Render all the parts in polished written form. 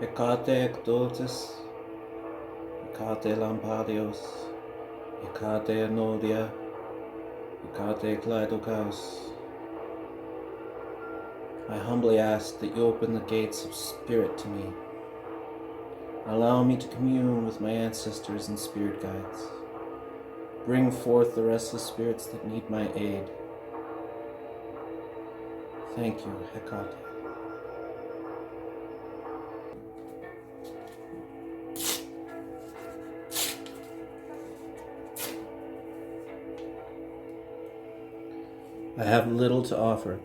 Hekate ectotis, Hekate lampadios, Hekate anodia, Hekate kleidokaus. I humbly ask that you open the gates of spirit to me. Allow me to commune with my ancestors and spirit guides. Bring forth the restless spirits that need my aid. Thank you, Hekate. I have little to offer.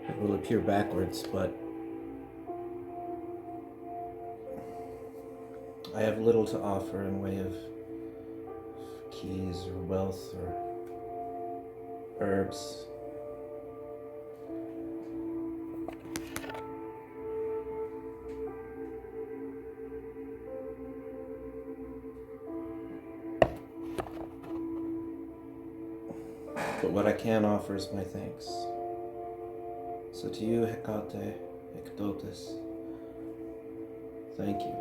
It will appear backwards, but I have little to offer in way of keys or wealth or herbs. But what I can offer is my thanks. So to you, Hekate, Ectotis, thank you.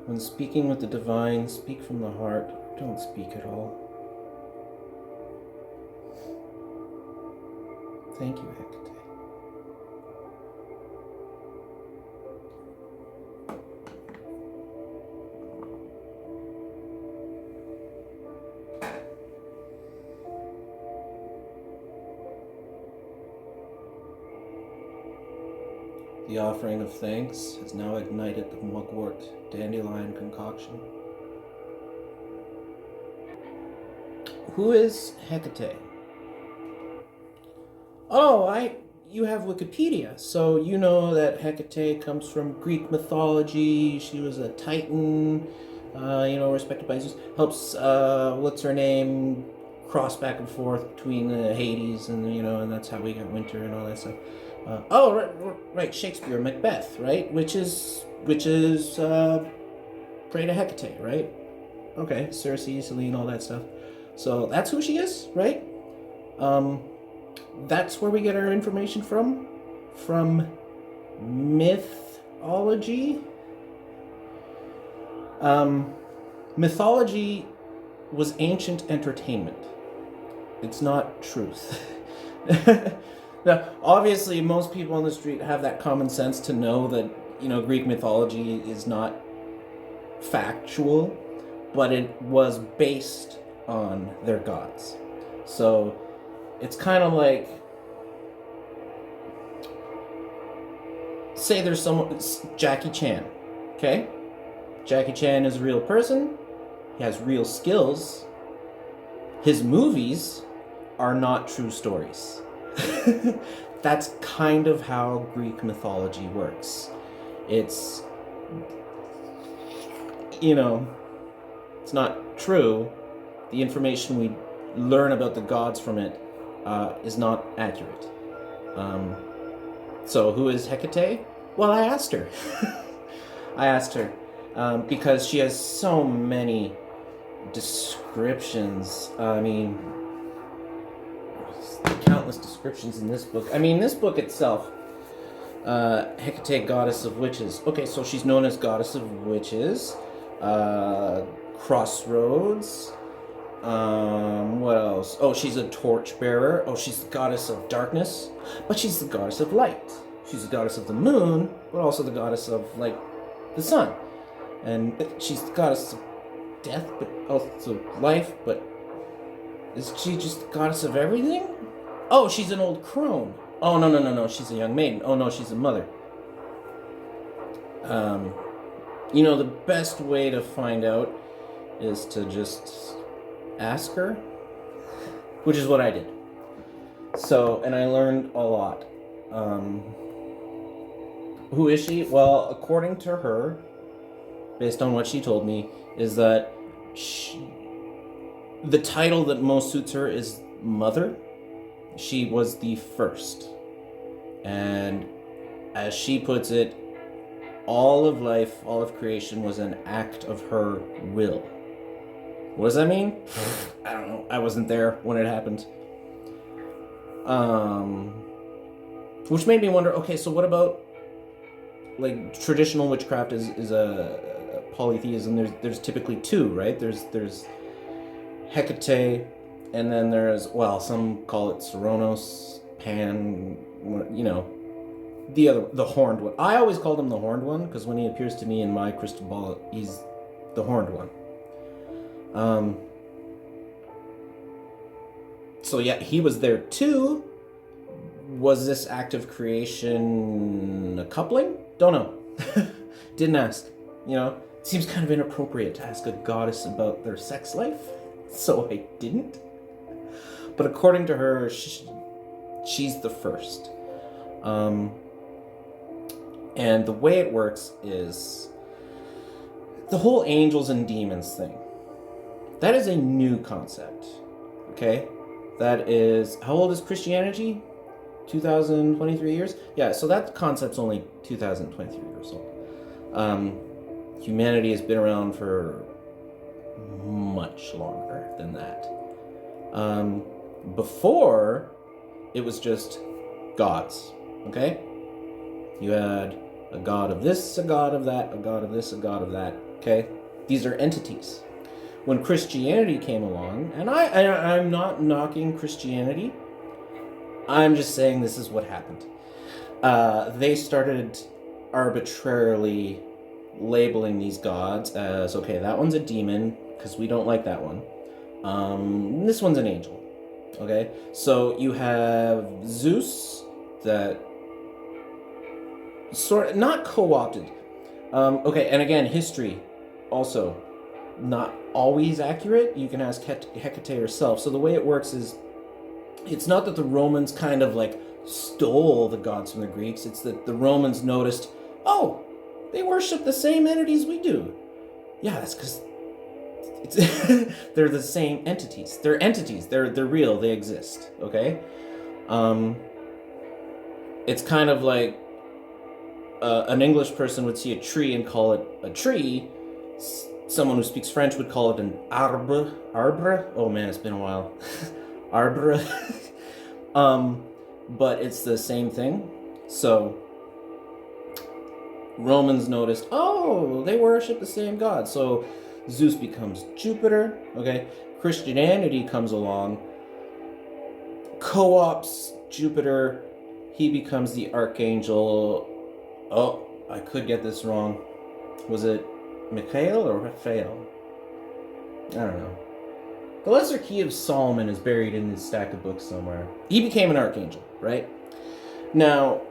When speaking with the divine, speak from the heart, don't speak at all. Thank you, Hekate. The offering of thanks has now ignited the mugwort dandelion concoction. Who is Hekate? Oh, you have Wikipedia, so you know that Hekate comes from Greek mythology. She was a titan, respected by Zeus. Helps, what's her name, cross back and forth between Hades and that's how we got winter and all that stuff. Right, Shakespeare, Macbeth, right? Which is pray to Hekate, right? Okay, Circe, Selene, all that stuff. So that's who she is, right? That's where we get our information from mythology. Mythology was ancient entertainment. It's not truth. Now, obviously, most people on the street have that common sense to know that, Greek mythology is not factual, but it was based on their gods. So, it's kind of like, say there's someone, Jackie Chan, okay? Jackie Chan is a real person, he has real skills, his movies are not true stories. That's kind of how Greek mythology works. It's, it's not true. The information we learn about the gods from it is not accurate. So who is Hekate? Well, I asked her. Because she has so many descriptions. Countless descriptions in this book. This book itself, Hekate, goddess of witches. Okay, so she's known as goddess of witches, crossroads. What else? Oh, she's a torchbearer. Oh, she's the goddess of darkness, but she's the goddess of light. She's the goddess of the moon, but also the goddess of, the sun. And she's the goddess of death, but also life, but is she just the goddess of everything? Oh, she's an old crone. Oh, no, she's a young maiden. Oh, no, she's a mother. The best way to find out is to just ask her, which is what I did. So, and I learned a lot. Who is she? Well, according to her, based on what she told me, is that the title that most suits her is Mother. She was the first. And as she puts it, all of life, all of creation was an act of her will. What does that mean? I don't know. I wasn't there when it happened. Which made me wonder, okay, so what about like traditional witchcraft is a polytheism. There's typically two, right? There's Hekate, and then there's, well, some call it Cernunnos, Pan, the horned one. I always called him the horned one because when he appears to me in my crystal ball, he's the horned one. So yeah, he was there too. Was this act of creation a coupling? Don't know. Didn't ask. It seems kind of inappropriate to ask a goddess about their sex life, so I didn't. But according to her, she's the first. And the way it works is the whole angels and demons thing. That is a new concept. Okay? That is, how old is Christianity? 2023 years? Yeah, so that concept's only 2023 years old. Humanity has been around for much longer than that. Before, it was just gods, okay? You had a god of this, a god of that, a god of this, a god of that, okay? These are entities. When Christianity came along, and I'm not knocking Christianity, I'm just saying this is what happened. They started arbitrarily labeling these gods as, okay, that one's a demon, because we don't like that one. This one's an angel, okay? So you have Zeus, that sort of, not co-opted. Okay, and again, history, also, not always accurate. You can ask Hekate herself. So the way it works is, it's not that the Romans kind of like stole the gods from the Greeks. It's that the Romans noticed, oh, they worship the same entities we do. Yeah, that's because they're the same entities. They're entities. They're real. They exist. Okay. It's kind of like an English person would see a tree and call it a tree. Someone who speaks French would call it an arbre. Arbre? Oh man, it's been a while. Arbre. But it's the same thing. So Romans noticed, oh, they worship the same god. So Zeus becomes Jupiter. Okay. Christianity comes along, co-ops Jupiter. He becomes the archangel. Oh, I could get this wrong. Was it Michael or Raphael? I don't know. The Lesser Key of Solomon is buried in this stack of books somewhere. He became an archangel, right? Now,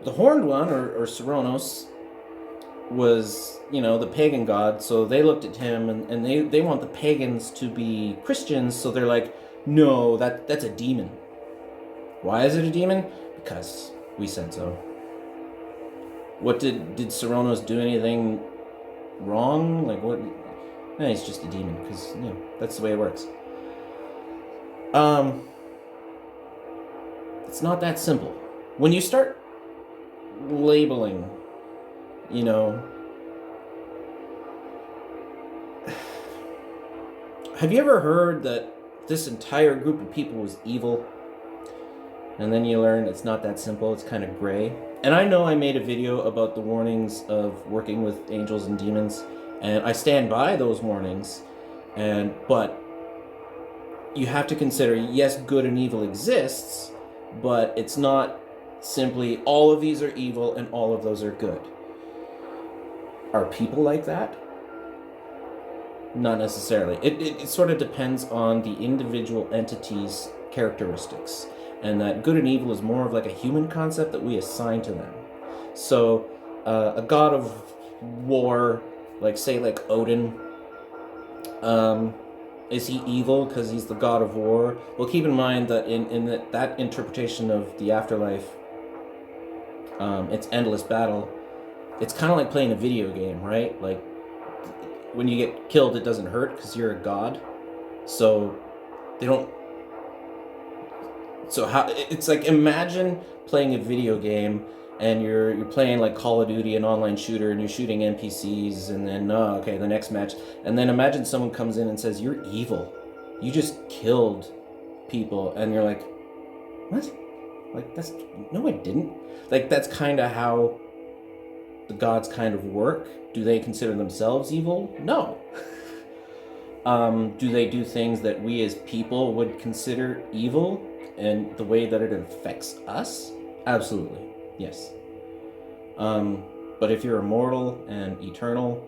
the horned one, or Cernunnos, was, the pagan god, so they looked at him, and they want the pagans to be Christians, so they're like, no, that's a demon. Why is it a demon? Because we said so. What did Cernunnos do anything wrong? Like, what? No, he's just a demon, because, that's the way it works. It's not that simple. When you start labeling, have you ever heard that this entire group of people was evil? And then you learn it's not that simple, it's kind of gray. And I know I made a video about the warnings of working with angels and demons, and I stand by those warnings, but you have to consider, yes, good and evil exists, but it's not simply all of these are evil and all of those are good. Are people like that? Not necessarily. It sort of depends on the individual entity's characteristics, and that good and evil is more of like a human concept that we assign to them. So a god of war, like Odin, is he evil because he's the god of war? Well, keep in mind that in that interpretation of the afterlife, it's endless battle. It's kind of like playing a video game, right? Like, when you get killed, it doesn't hurt because you're a god. So they don't. So how? It's like, imagine playing a video game and you're playing like Call of Duty, an online shooter, and you're shooting NPCs, and then okay, the next match, and then imagine someone comes in and says, "You're evil. You just killed people," and you're like, "What? Like that's no, I didn't." Like that's kind of how the gods kind of work. Do they consider themselves evil? No. Do they do things that we as people would consider evil, and the way that it affects us? Absolutely. Yes. But if you're immortal and eternal,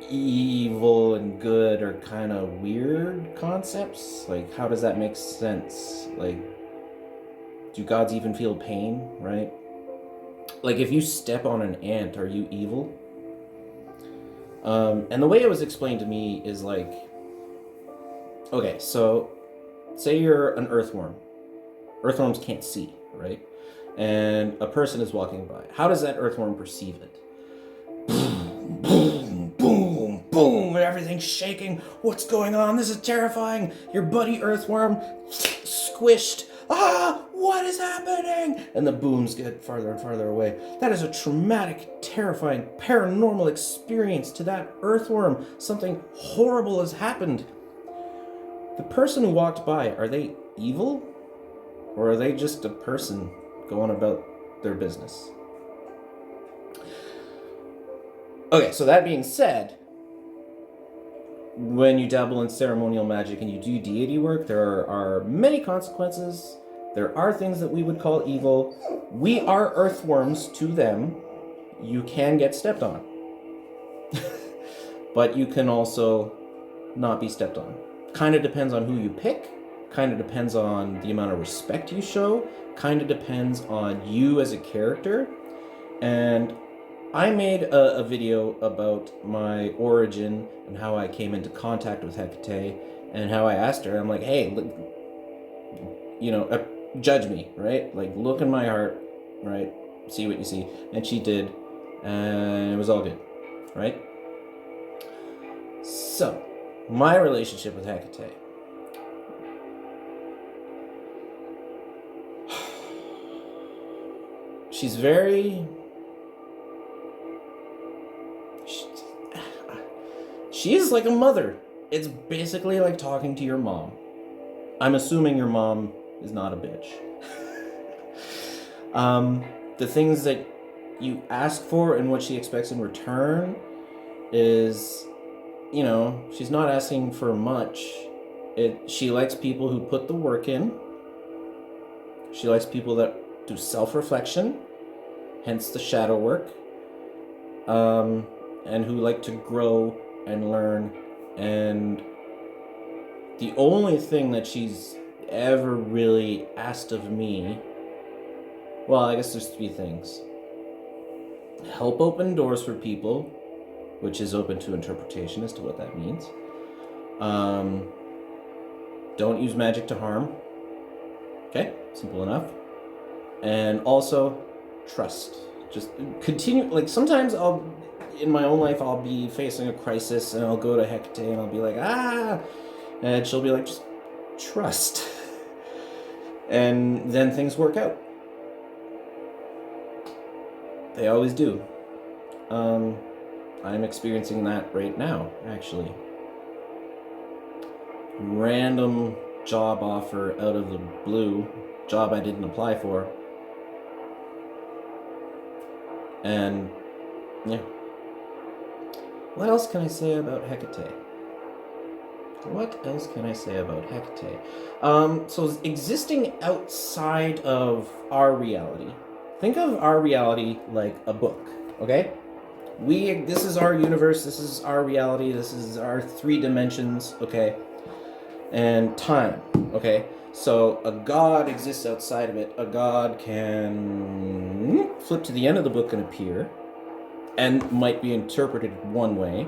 evil and good are kind of weird concepts. Like, how does that make sense? Like, do gods even feel pain, right? Like, if you step on an ant, are you evil? And the way it was explained to me is like, okay, so say you're an earthworm. Earthworms can't see, right? And a person is walking by. How does that earthworm perceive it? Boom, boom, boom, boom, everything's shaking. What's going on? This is terrifying. Your buddy earthworm squished. Ah, what is happening? And the booms get farther and farther away. That is a traumatic, terrifying, paranormal experience to that earthworm. Something horrible has happened. The person who walked by, are they evil? Or are they just a person going about their business? Okay, so that being said, when you dabble in ceremonial magic and you do deity work, there are many consequences. There are things that we would call evil. We are earthworms to them. You can get stepped on. But you can also not be stepped on. Kind of depends on who you pick. Kind of depends on the amount of respect you show. Kind of depends on you as a character. And I made a video about my origin and how I came into contact with Hekate and how I asked her, I'm like, hey, look, you know, judge me, right? Like, look in my heart, right? See what you see. And she did, and it was all good, right? So, my relationship with Hekate. She's very... She is like a mother. It's basically like talking to your mom. I'm assuming your mom is not a bitch. The things that you ask for and what she expects in return is, you know, she's not asking for much. She likes people who put the work in. She likes people that do self-reflection, hence the shadow work, and who like to grow and learn. And the only thing that she's ever really asked of me, well, I guess there's 3 things. Help open doors for people, which is open to interpretation as to what that means. Don't use magic to harm. Okay, simple enough. And also, trust. Just continue, like sometimes in my own life, I'll be facing a crisis and I'll go to Hekate and I'll be like, and she'll be like, just trust. And then things work out. They always do. I'm experiencing that right now, actually. Random job offer out of the blue, job I didn't apply for. And, yeah. What else can I say about Hekate? So existing outside of our reality. Think of our reality like a book, okay? This is our universe, this is our reality, this is our 3 dimensions, okay? And time, okay? So a god exists outside of it. A god can flip to the end of the book and appear, and might be interpreted one way.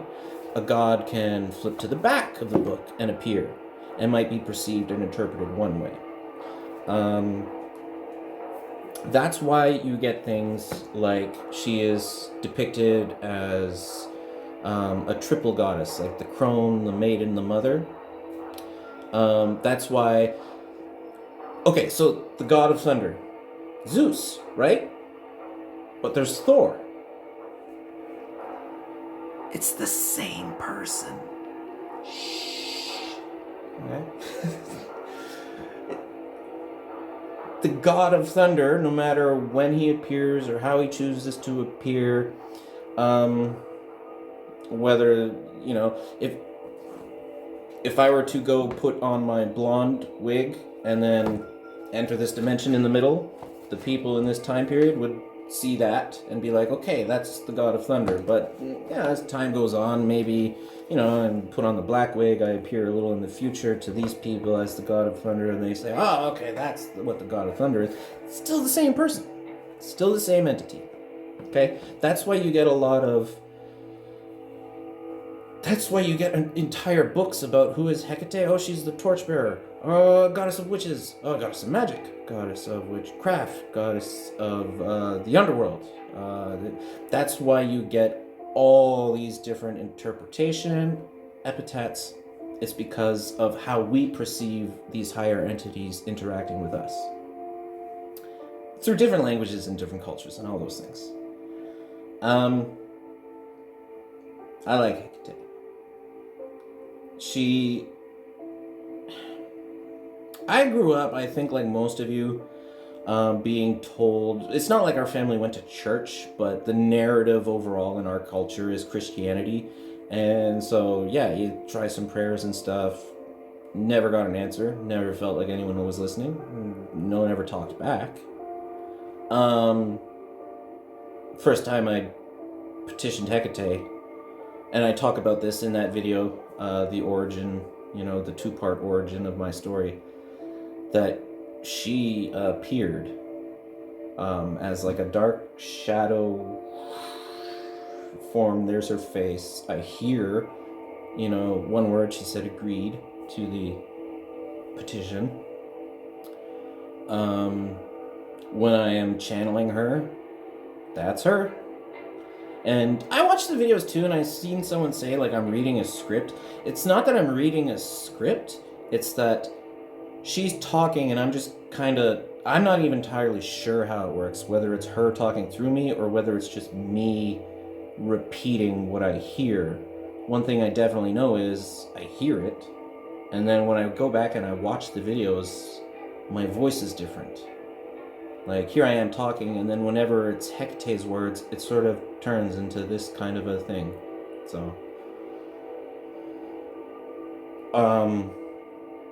A god can flip to the back of the book and appear, and might be perceived and interpreted one way. That's why you get things like she is depicted as a triple goddess, like the crone, the maiden, the mother. That's why... Okay, so the god of thunder. Zeus, right? But there's Thor. It's the same person. Okay? The god of thunder, no matter when he appears or how he chooses to appear, whether, you know, if I were to go put on my blonde wig and then enter this dimension in the middle, the people in this time period would see that and be like, okay, that's the god of thunder. But yeah, as time goes on, maybe, you know, and put on the black wig, I appear a little in the future to these people as the god of thunder, and they say, oh, okay, that's what the god of thunder is. It's still the same person. It's still the same entity. Okay? That's why you get a lot of... That's why you get entire books about who is Hekate. Oh, she's the torchbearer. Oh, goddess of witches. Oh, goddess of magic. Goddess of witchcraft. Goddess of the underworld. That's why you get all these different interpretation epithets. It's because of how we perceive these higher entities interacting with us. Through different languages and different cultures and all those things. I like Hekate. I grew up, I think like most of you, being told, it's not like our family went to church, but the narrative overall in our culture is Christianity. And so, yeah, you try some prayers and stuff, never got an answer, never felt like anyone was listening, no one ever talked back. First time I petitioned Hekate, and I talk about this in that video, the origin, you know, the two-part origin of my story, that she appeared as like a dark shadow form. There's her face. I hear, you know, one word. She said agreed to the petition. When I am channeling her, that's her. And I watched the videos too, and I've seen someone say, like, I'm reading a script. It's not that I'm reading a script, it's that she's talking and I'm just I'm not even entirely sure how it works, whether it's her talking through me or whether it's just me repeating what I hear. One thing I definitely know is I hear it, and then when I go back and I watch the videos, my voice is different. Like, here I am talking, and then whenever it's Hecate's words, it sort of turns into this kind of a thing. So,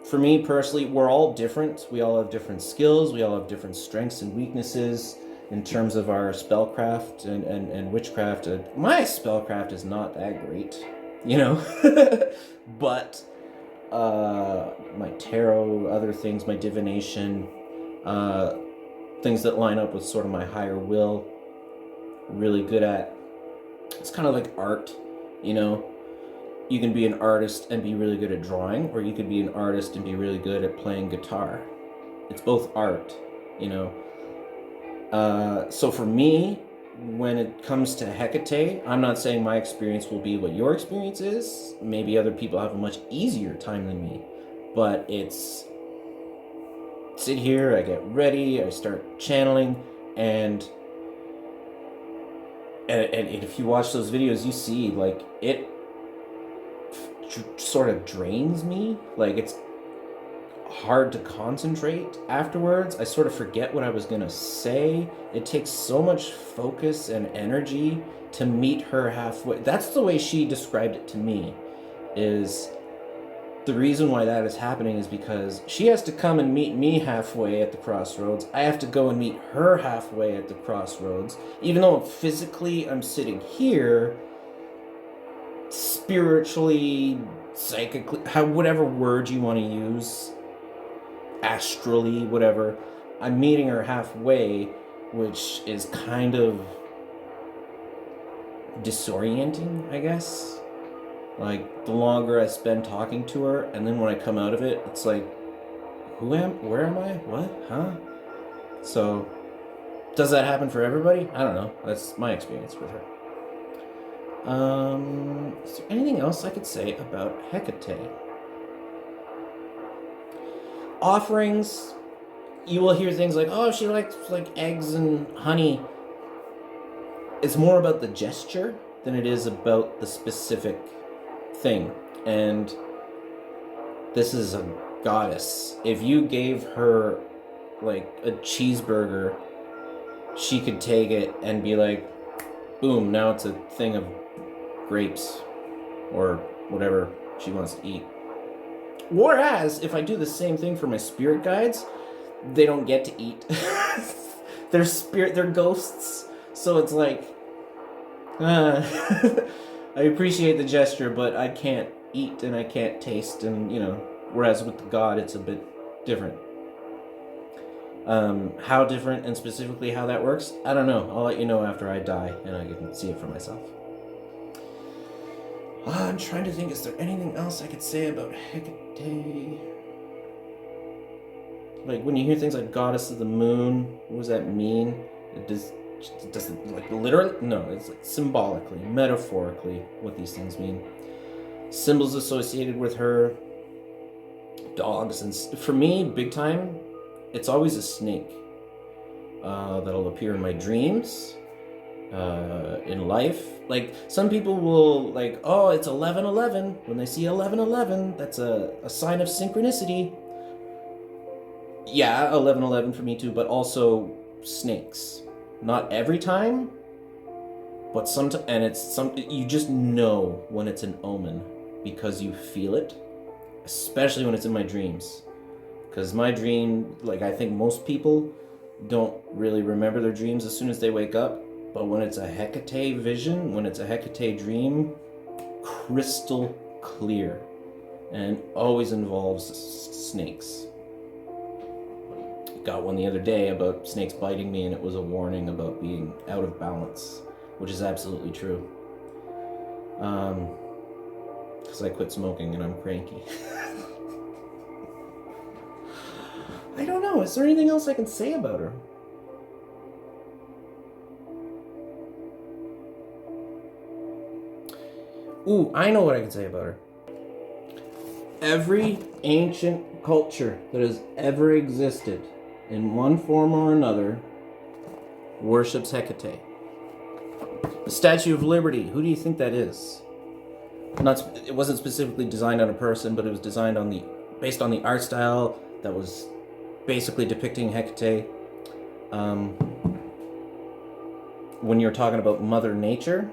for me personally, we're all different. We all have different skills. We all have different strengths and weaknesses in terms of our spellcraft and witchcraft. My spellcraft is not that great, you know? But my tarot, other things, my divination, things that line up with sort of my higher will, really good at. It's kind of like art, you know? You can be an artist and be really good at drawing, or you could be an artist and be really good at playing guitar. It's both art, you know? So for me, when it comes to Hekate, I'm not saying my experience will be what your experience is. Maybe other people have a much easier time than me, but it's sit here, I get ready, I start channeling, and if you watch those videos, you see, like, it sort of drains me. Like, it's hard to concentrate afterwards. I sort of forget what I was gonna say. It takes so much focus and energy to meet her halfway. That's the way she described it to me, is the reason why that is happening is because she has to come and meet me halfway at the crossroads. I have to go and meet her halfway at the crossroads. Even though physically I'm sitting here, spiritually, psychically, whatever word you want to use, astrally, whatever, I'm meeting her halfway, which is kind of disorienting, I guess. Like, the longer I spend talking to her, and then when I come out of it, it's like, where am I? What? Huh? So, does that happen for everybody? I don't know. That's my experience with her. Is there anything else I could say about Hekate? Offerings. you will hear things like, oh, she likes like eggs and honey. It's more about the gesture than it is about the specific thing. And this is a goddess. If you gave her like a cheeseburger, she could take it and be like, boom, now it's a thing of grapes or whatever she wants to eat. Whereas if I do the same thing for my spirit guides, they don't get to eat. They're ghosts. So it's like, I appreciate the gesture, but I can't eat and I can't taste, and whereas with the god it's a bit different. How different and specifically how that works, I don't know. I'll let you know after I die and I can see it for myself. I'm trying to think, is there anything else I could say about Hekate? Like when you hear things like goddess of the moon, what does that mean? It doesn't like literally, no, it's like symbolically, metaphorically what these things mean. Symbols associated with her, dogs, and for me, big time, it's always a snake that'll appear in my dreams, in life. Like some people will like, oh, it's 11:11. When they see 11:11, that's a sign of synchronicity. Yeah, 11:11 for me too, but also snakes. Not every time, but sometimes, and you just know when it's an omen because you feel it, especially when it's in my dreams. Because my dream, like I think most people don't really remember their dreams as soon as they wake up, but when it's a Hekate vision, when it's a Hekate dream, crystal clear, and always involves snakes. Got one the other day about snakes biting me, and it was a warning about being out of balance, which is absolutely true. Because I quit smoking and I'm cranky. I don't know. Is there anything else I can say about her? Ooh, I know what I can say about her. Every ancient culture that has ever existed in one form or another worships Hekate. The Statue of Liberty, who do you think that is? It wasn't specifically designed on a person, but it was designed based on the art style that was basically depicting Hekate. When you're talking about Mother Nature,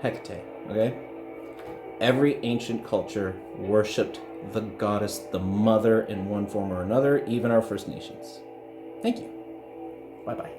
Hekate, okay? Every ancient culture worshipped the goddess, the mother, in one form or another, even our First Nations. Thank you. Bye-bye.